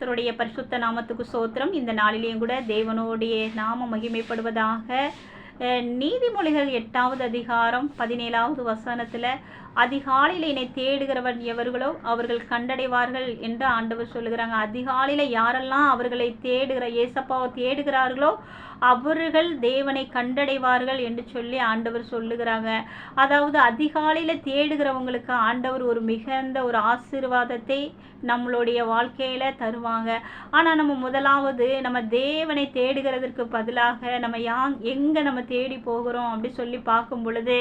கர்த்தருடைய பரிசுத்த நாமத்துக்கு சோத்திரம். இந்த நாளிலேயும் கூட தேவனுடைய நாமம் மகிமைப்படுவதாக. நீதிமொழிகள் 8வது அதிகாரம் 17வது வசனத்தில், அதிகாலையில் என்னை தேடுகிறவன் எவர்களோ அவர்கள் கண்டடைவார்கள் என்று ஆண்டவர் சொல்லுகிறாங்க. அதிகாலையில் யாரெல்லாம் அவர்களை ஏசப்பாவை தேடுகிறார்களோ அவர்கள் தேவனை கண்டடைவார்கள் என்று சொல்லி ஆண்டவர் சொல்லுகிறாங்க. அதாவது அதிகாலையில் தேடுகிறவங்களுக்கு ஆண்டவர் ஒரு மிகுந்த ஒரு ஆசீர்வாதத்தை நம்மளுடைய வாழ்க்கையில் தருவாங்க. ஆனால் நம்ம முதலாவது நம்ம தேவனை தேடுகிறதற்கு பதிலாக நம்ம எங்கே நம்ம தேடி போகிறோம் அப்படி சொல்லி பார்க்கும் பொழுது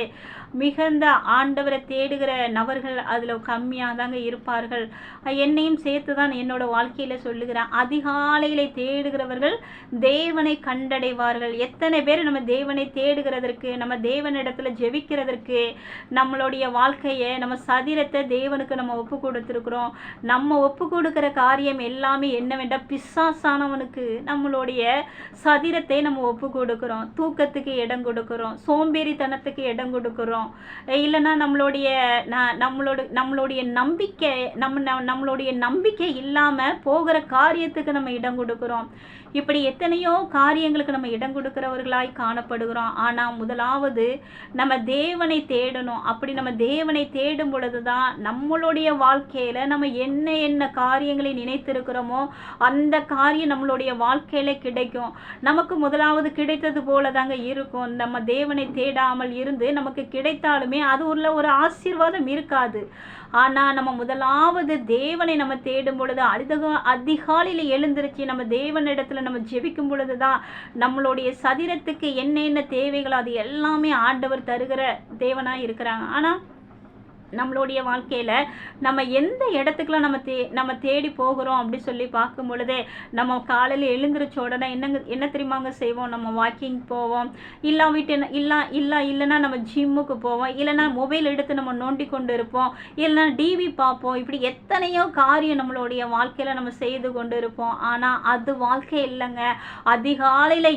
மிகுந்த ஆண்டவரை தேடுகிற நபர்கள் அதில் கம்மியாக தாங்க இருப்பார்கள். என்னையும் சேர்த்து தான் என்னோட வாழ்க்கையில் சொல்லுகிறேன். அதிகாலையில் தேடுகிறவர்கள் தேவனை கண்டடைவார்கள். எத்தனை பேர் நம்ம தேவனை தேடுகிறதற்கு, நம்ம தேவனிடத்துல ஜெபிக்கிறதற்கு நம்மளுடைய வாழ்க்கையை, நம்ம சரீரத்தை தேவனுக்கு நம்ம ஒப்பு கொடுத்துருக்குறோம். நம்ம ஒப்பு கொடுக்கிற காரியம் எல்லாமே என்னவென்றால் பிசாசானவனுக்கு நம்மளுடைய சரீரத்தை நம்ம ஒப்பு கொடுக்குறோம். தூக்கத்துக்கு இடம் கொடுக்குறோம், சோம்பேறித்தனத்துக்கு இடம் கொடுக்குறோம், இல்லைன்னா நம்மளுடைய நம்பிக்கை நம்மளுடைய நம்பிக்கை இல்லாமல் போகிற காரியத்துக்கு நம்ம இடம் கொடுக்குறோம். இப்படி எத்தனையோ காரியங்களுக்கு நம்ம இடம் கொடுக்கிறவர்களாய் காணப்படுகிறோம். ஆனால் முதலாவது நம்ம தேவனை தேடணும். அப்படி நம்ம தேவனை தேடும் பொழுது தான் நம்மளுடைய வாழ்க்கையில் நம்ம என்ன காரியங்களை நினைத்திருக்கிறோமோ அந்த காரியம் நம்மளுடைய வாழ்க்கையில் கிடைக்கும். நமக்கு முதலாவது கிடைத்தது போல தாங்க இருக்கும். நம்ம தேவனை தேடாமல் இருந்து நமக்கு கிடைத்தாலுமே அது உள்ள ஒரு ஆசீர்வாதம் இருக்காது. ஆனால் நம்ம முதலாவது தேவனை நம்ம தேடும் பொழுது அதிகாலையில் எழுந்திருச்சு நம்ம தேவனிடத்தில் நம்ம ஜெபிக்கும் பொழுது தான் நம்மளுடைய சரீரத்துக்கு என்னென்ன தேவைகளோ அது எல்லாமே ஆண்டவர் தருகிற தேவனாக இருக்கிறாங்க. ஆனால் நம்மளுடைய வாழ்க்கையில் நம்ம எந்த இடத்துக்குலாம் நம்ம தேடி போகிறோம் அப்படி சொல்லி பார்க்கும் பொழுதே நம்ம காலையில் எழுந்திரிச்ச உடனே என்ன தெரியுமாங்க செய்வோம்? நம்ம வாக்கிங் போவோம், இல்லைன்னா நம்ம ஜிம்முக்கு போவோம், இல்லைன்னா மொபைல் எடுத்து நம்ம நோண்டி கொண்டு இருப்போம், இல்லைன்னா டிவி பார்ப்போம். இப்படி எத்தனையோ காரியம் நம்மளுடைய வாழ்க்கையில் நம்ம செய்து கொண்டு இருப்போம். ஆனால் அது வாழ்க்கை இல்லைங்க. அதிகாலையில்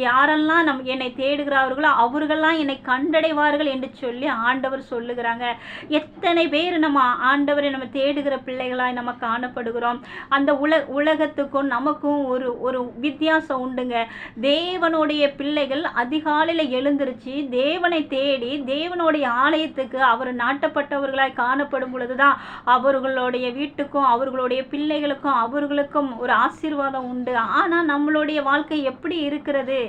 யாரெல்லாம் என்னை தேடுகிறார்களோ அவர்கள்லாம் என்னை கண்டடைவார்கள் என்று சொல்லி ஆண்டவர் சொல்லுகிறாங்க. எத்தனை பேர் நம்ம ஆண்டவரை நம்ம தேடுகிற பிள்ளைகளாய் நம்ம காணப்படுகிறோம். அந்த உலகத்துக்கும் நமக்கும் ஒரு வித்தியாசம் உண்டுங்க. தேவனுடைய பிள்ளைகள் அதிகாலையில் எழுந்திருச்சு தேவனை தேடி தேவனுடைய ஆலயத்துக்கு அவர் நாட்டப்பட்டவர்களாய் காணப்படும் பொழுதுதான் அவர்களுடைய வீட்டுக்கும் அவர்களுடைய பிள்ளைகளுக்கும் அவர்களுக்கும் ஒரு ஆசீர்வாதம் உண்டு. ஆனால் நம்மளுடைய வாழ்க்கை எப்படி இருக்கிறது?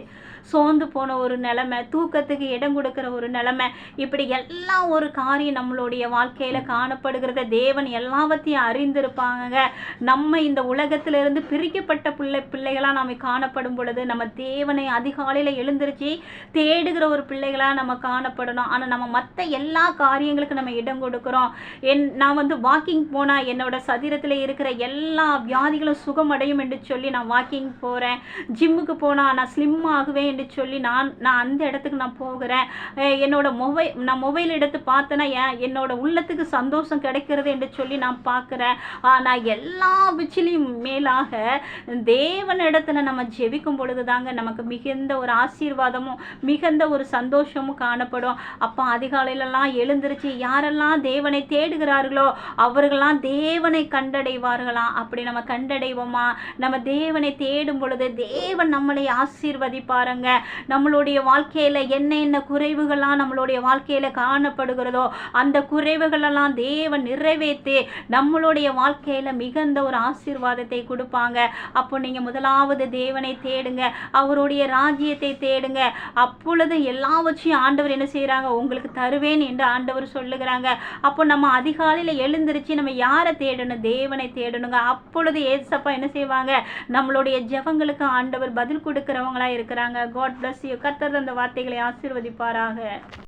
சோர்ந்து போன ஒரு நிலைமை, தூக்கத்துக்கு இடம் கொடுக்கிற ஒரு நிலைமை, இப்படி எல்லாம் ஒரு காரியம் நம்மளுடைய வாழ்க்கையில் காணப்படுகிறத தேவன் எல்லாவற்றையும் அறிந்திருப்பாங்க. நம்ம இந்த உலகத்திலிருந்து பிரிக்கப்பட்ட பிள்ளைகளாக நம்ம காணப்படும் பொழுது நம்ம தேவனை அதிகாலையில் எழுந்திருச்சு தேடுகிற ஒரு பிள்ளைகளாக நம்ம காணப்படணும். ஆனால் நம்ம மற்ற எல்லா காரியங்களுக்கும் நம்ம இடம் கொடுக்குறோம். நான் வாக்கிங் போனால் என்னோட சரீரத்தில் இருக்கிற எல்லா வியாதிகளும் சுகமடையும் என்று சொல்லி நான் வாக்கிங் போகிறேன். ஜிம்முக்கு போனால் நான் ஸ்லிம் ஆகுவேன் என்று சொல்லி நான் அந்த இடத்துக்கு நான் போகிறேன். நான் மொபைல் எடுத்து பார்த்தேன்னா என்னோட உள்ளத்துக்கு சந்தோஷம் கிடைக்கிறது என்று சொல்லி நான் பார்க்குறேன். ஆனால் எல்லா விச்சிலையும் மேலாக தேவனிடத்துல நம்ம ஜெபிக்கும் பொழுது தாங்க நமக்கு மிகுந்த ஒரு ஆசீர்வாதமும் மிகுந்த ஒரு சந்தோஷமும் காணப்படும். அப்போ அதிகாலையிலலாம் எழுந்திருச்சு யாரெல்லாம் தேவனை தேடுகிறார்களோ அவர்களாம் தேவனை கண்டடைவார்களாம். அப்படி நம்ம கண்டடைவோமா? நம்ம தேவனை தேடும் பொழுது தேவன் நம்மளை ஆசீர்வதிப்பாருங்க. நம்மளுடைய வாழ்க்கையில என்ன குறைவுகள்லாம் நம்மளுடைய வாழ்க்கையில காணப்படுகிறதோ அந்த குறைவுகளெல்லாம் தேவன் நிறைவேற்றி நம்மளுடைய வாழ்க்கையில மிகுந்த ஒரு ஆசீர்வாதத்தை கொடுப்பாங்க. அப்போ நீங்க முதலாவது தேவனை தேடுங்க, அவருடைய ராஜ்யத்தை தேடுங்க. அப்பொழுது எல்லாவற்றையும் ஆண்டவர் என்ன செய்யறாங்க? உங்களுக்கு தருவேன் என்று ஆண்டவர் சொல்லுகிறாங்க. அப்போ நம்ம அதிகாலையில எழுந்திருச்சு நம்ம யாரை தேடணும்? தேவனை தேடணுங்க. அப்பொழுது ஏசப்பா என்ன செய்வாங்க? நம்மளுடைய ஜெபங்களுக்கு ஆண்டவர் பதில் கொடுக்கிறவங்களா இருக்கிறாங்க. God bless you. கர்த்தர் அந்த வார்த்தைகளை ஆசீர்வதிப்பாராக.